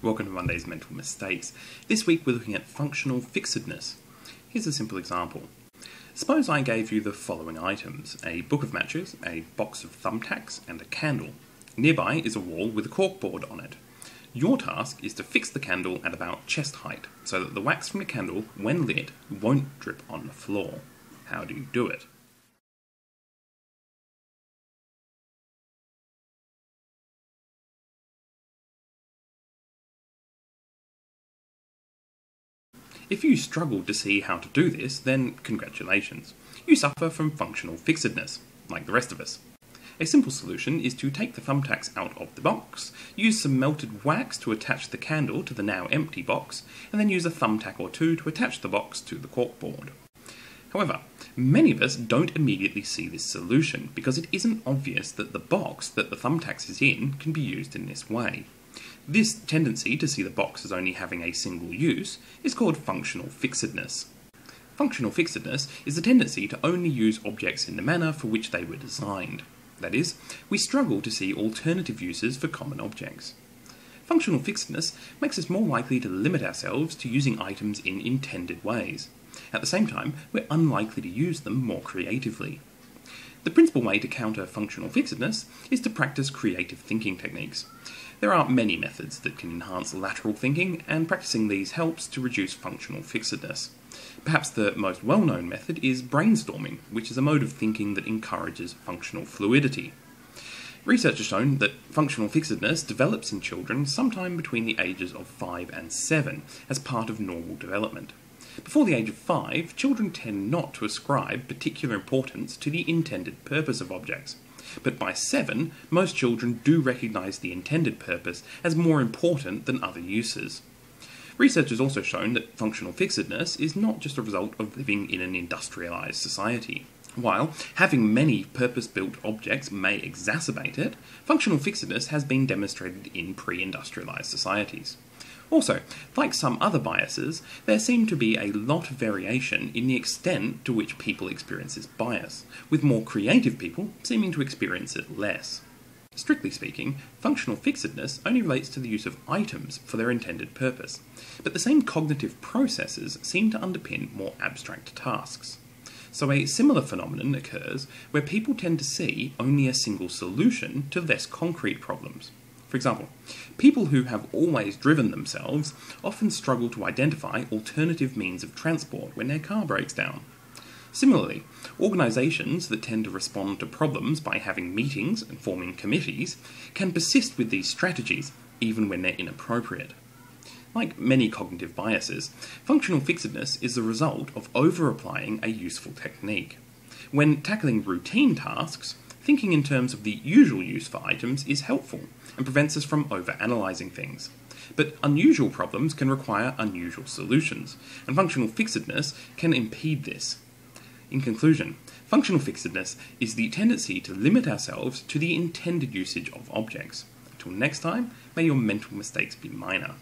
Welcome to Monday's Mental Mistakes. This week we're looking at functional fixedness. Here's a simple example. Suppose I gave you the following items: a book of matches, a box of thumbtacks, and a candle. Nearby is a wall with a corkboard on it. Your task is to fix the candle at about chest height, so that the wax from the candle, when lit, won't drip on the floor. How do you do it? If you struggle to see how to do this, then congratulations. You suffer from functional fixedness, like the rest of us. A simple solution is to take the thumbtacks out of the box, use some melted wax to attach the candle to the now empty box, and then use a thumbtack or two to attach the box to the corkboard. However, many of us don't immediately see this solution because it isn't obvious that the box that the thumbtacks is in can be used in this way. This tendency to see the box as only having a single use is called functional fixedness. Functional fixedness is the tendency to only use objects in the manner for which they were designed. That is, we struggle to see alternative uses for common objects. Functional fixedness makes us more likely to limit ourselves to using items in intended ways. At the same time, we're unlikely to use them more creatively. The principal way to counter functional fixedness is to practice creative thinking techniques. There are many methods that can enhance lateral thinking, and practicing these helps to reduce functional fixedness. Perhaps the most well-known method is brainstorming, which is a mode of thinking that encourages functional fluidity. Research has shown that functional fixedness develops in children sometime between the ages of 5 and 7 as part of normal development. Before the age of 5, children tend not to ascribe particular importance to the intended purpose of objects. But by 7, most children do recognise the intended purpose as more important than other uses. Research has also shown that functional fixedness is not just a result of living in an industrialised society. While having many purpose-built objects may exacerbate it, functional fixedness has been demonstrated in pre-industrialised societies. Also, like some other biases, there seems to be a lot of variation in the extent to which people experience this bias, with more creative people seeming to experience it less. Strictly speaking, functional fixedness only relates to the use of items for their intended purpose, but the same cognitive processes seem to underpin more abstract tasks. So a similar phenomenon occurs where people tend to see only a single solution to less concrete problems. For example, people who have always driven themselves often struggle to identify alternative means of transport when their car breaks down. Similarly, organisations that tend to respond to problems by having meetings and forming committees can persist with these strategies even when they're inappropriate. Like many cognitive biases, functional fixedness is the result of over-applying a useful technique. When tackling routine tasks, thinking in terms of the usual use for items is helpful and prevents us from over-analysing things. But unusual problems can require unusual solutions, and functional fixedness can impede this. In conclusion, functional fixedness is the tendency to limit ourselves to the intended usage of objects. Until next time, may your mental mistakes be minor.